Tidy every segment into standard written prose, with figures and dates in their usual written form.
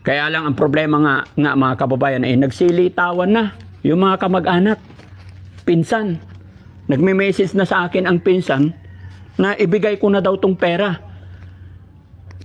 Kaya lang ang problema nga mga kababayan ay nagsilitawan na yung mga kamag-anak, pinsan. Nagme-message na sa akin ang pinsan na ibigay ko na daw tong pera.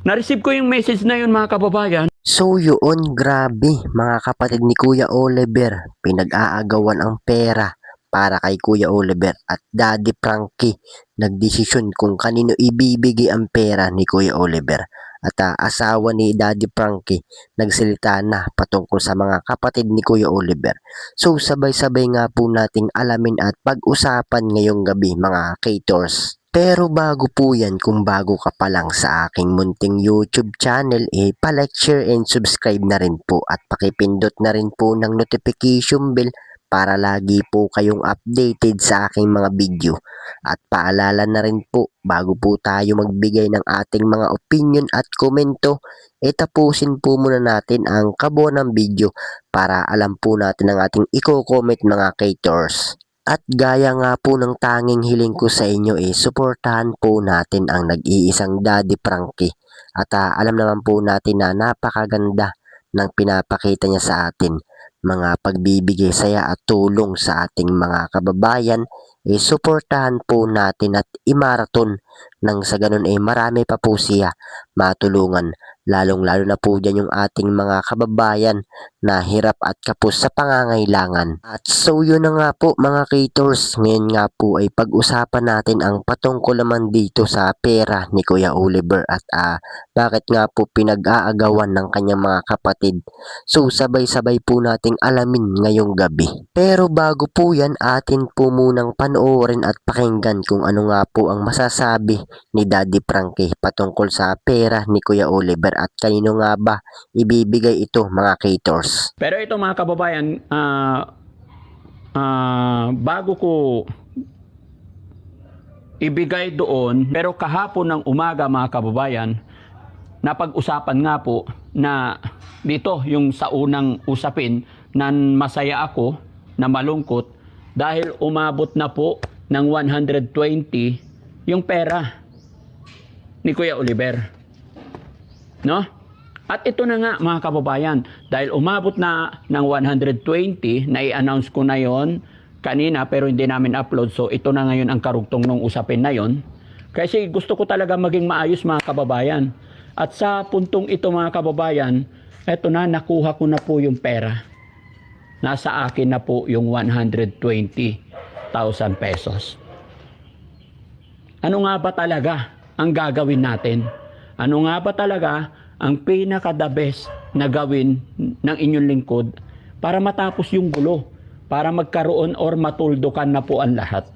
Na-receive ko yung message na yun mga kababayan. So yun, grabe mga kapatid ni Kuya Oliver, pinag-aagawan ang pera para kay Kuya Oliver at Daddy Frankie nagdesisyon kung kanino ibibigay ang pera ni Kuya Oliver. At asawa ni Daddy Frankie nagsalita na patungkol sa mga kapatid ni Kuya Oliver. So sabay-sabay nga po nating alamin at pag-usapan ngayong gabi mga Kators. Pero bago po yan, kung bago ka pa lang sa aking munting YouTube channel, pa-like, share, and subscribe na rin po at pakipindot na rin po ng notification bell para lagi po kayong updated sa aking mga video. At paalala na rin po, bago po tayo magbigay ng ating mga opinion at komento, tapusin po muna natin ang kabuuan ng video para alam po natin ang ating i-comment mga Kators. At gaya nga po ng tanging hiling ko sa inyo suportahan po natin ang nag-iisang Daddy Frankie. At alam naman po natin na napakaganda ng pinapakita niya sa atin. Mga pagbibigay saya at tulong sa ating mga kababayan, suportahan po natin at imaraton nang sa ganun marami pa po siya matulungan. Lalong-lalo na po dyan yung ating mga kababayan na hirap at kapos sa pangangailangan. At so yun na nga po mga Kators, ngayon nga po ay pag-usapan natin ang patungkol naman dito sa pera ni Kuya Oliver at bakit nga po pinag-aagawan ng kanyang mga kapatid. So sabay-sabay po nating alamin ngayong gabi. Pero bago po yan, atin po munang panoorin at pakinggan kung ano nga po ang masasabi ni Daddy Frankie patungkol sa pera ni Kuya Oliver at kanino nga ba ibibigay ito mga Kators. Pero ito mga kababayan, bago ko ibigay doon, pero kahapon ng umaga mga kababayan, napag-usapan nga po na dito yung sa unang usapin na masaya ako, na malungkot, dahil umabot na po ng 120 yung pera ni Kuya Oliver. No? At ito na nga mga kababayan, dahil umabot na ng 120, na-i-announce ko na yon kanina pero hindi namin upload. So ito na ngayon ang karugtong ng usapin na yon. Kasi gusto ko talaga maging maayos mga kababayan. At sa puntong ito mga kababayan, eto na, nakuha ko na po yung pera. Nasa akin na po yung 120,000 pesos. Ano nga ba talaga ang gagawin natin? Ano nga ba talaga ang pinaka-the best na gawin ng inyong lingkod para matapos yung gulo, para magkaroon or matuldukan na po ang lahat?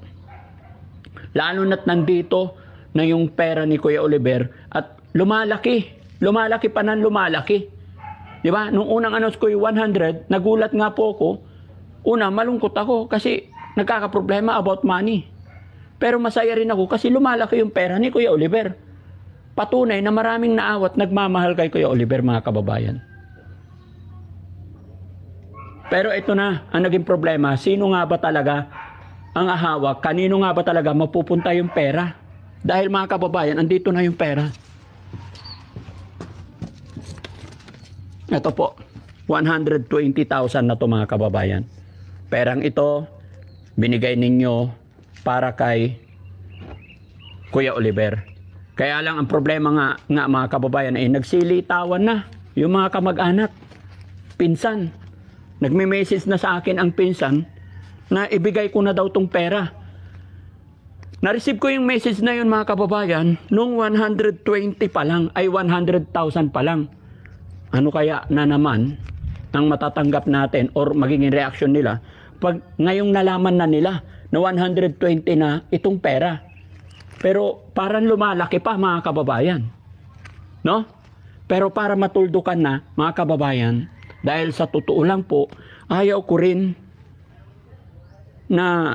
Lalo na't nandito na yung pera ni Kuya Oliver at lumalaki pa ng lumalaki. Di ba? Nung unang announce ko yung 100, nagulat nga po ako. Una, malungkot ako kasi nagkakaproblema about money. Pero masaya rin ako kasi lumalaki yung pera ni Kuya Oliver. Patunay na maraming naawat nagmamahal kay Kuya Oliver mga kababayan. Pero ito na ang naging problema. Sino nga ba talaga ang ahawak? Kanino nga ba talaga mapupunta yung pera? Dahil mga kababayan, andito na yung pera. Ito po, 120,000 na to mga kababayan. Perang ito, binigay ninyo para kay Kuya Oliver. Kaya lang ang problema nga mga kababayan ay nagsilitawan na yung mga kamag-anak, pinsan. Nagme-message na sa akin ang pinsan na ibigay ko na daw tong pera. Na-receive ko yung message na yun mga kababayan nung 120 pa lang, ay 100,000 pa lang. Ano kaya na naman ang matatanggap natin or magiging reaction nila pag ngayong nalaman na nila na 120 na itong pera? Pero parang lumalaki pa mga kababayan. No? Pero para matuldukan na mga kababayan, dahil sa totoo lang po, ayaw ko rin na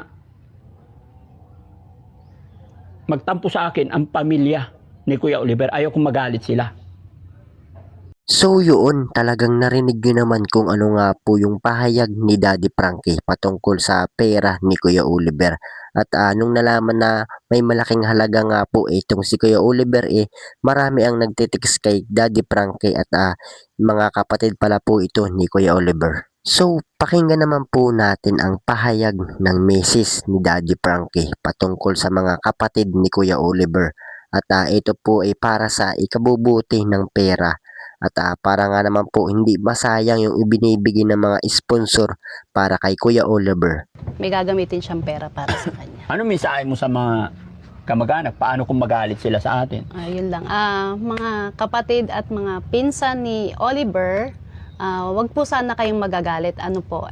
magtampo sa akin ang pamilya ni Kuya Oliver. Ayaw kong magalit sila. So yun, talagang narinig nyo naman kung ano nga po yung pahayag ni Daddy Frankie patungkol sa pera ni Kuya Oliver. At nung nalaman na may malaking halaga nga po itong si Kuya Oliver, marami ang nagtitext kay Daddy Frankie at mga kapatid pala po ito ni Kuya Oliver. So, pakinggan naman po natin ang pahayag ng misis ni Daddy Frankie patungkol sa mga kapatid ni Kuya Oliver. At ito po ay para sa ikabubuti ng pera. At para nga naman po hindi masayang yung ibinibigay ng mga sponsor para kay Kuya Oliver. May gagamitin siyang pera para sa kanya. Ano mensahe mo sa mga kamag-anak? Paano kung magalit sila sa atin? Yun lang. Mga kapatid at mga pinsan ni Oliver, wag po sana kayong magagalit. Ano po,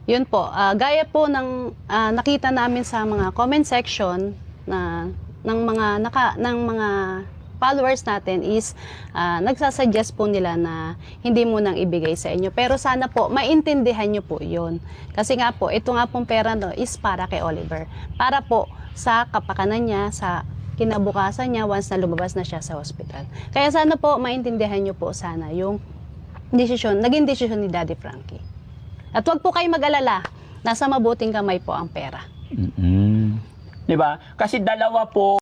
yun po. Gaya po ng nakita namin sa mga comment section ng mga followers natin is nagsasuggest po nila na hindi mo nang ibigay sa inyo. Pero sana po, maintindihan nyo po yun. Kasi nga po, ito nga pong pera no, is para kay Oliver. Para po sa kapakanan niya, sa kinabukasan niya once na lumabas na siya sa hospital. Kaya sana po, maintindihan nyo po sana yung naging desisyon ni Daddy Frankie. At wag po kayo mag-alala, nasa mabuting kamay po ang pera. Di ba? Kasi dalawa po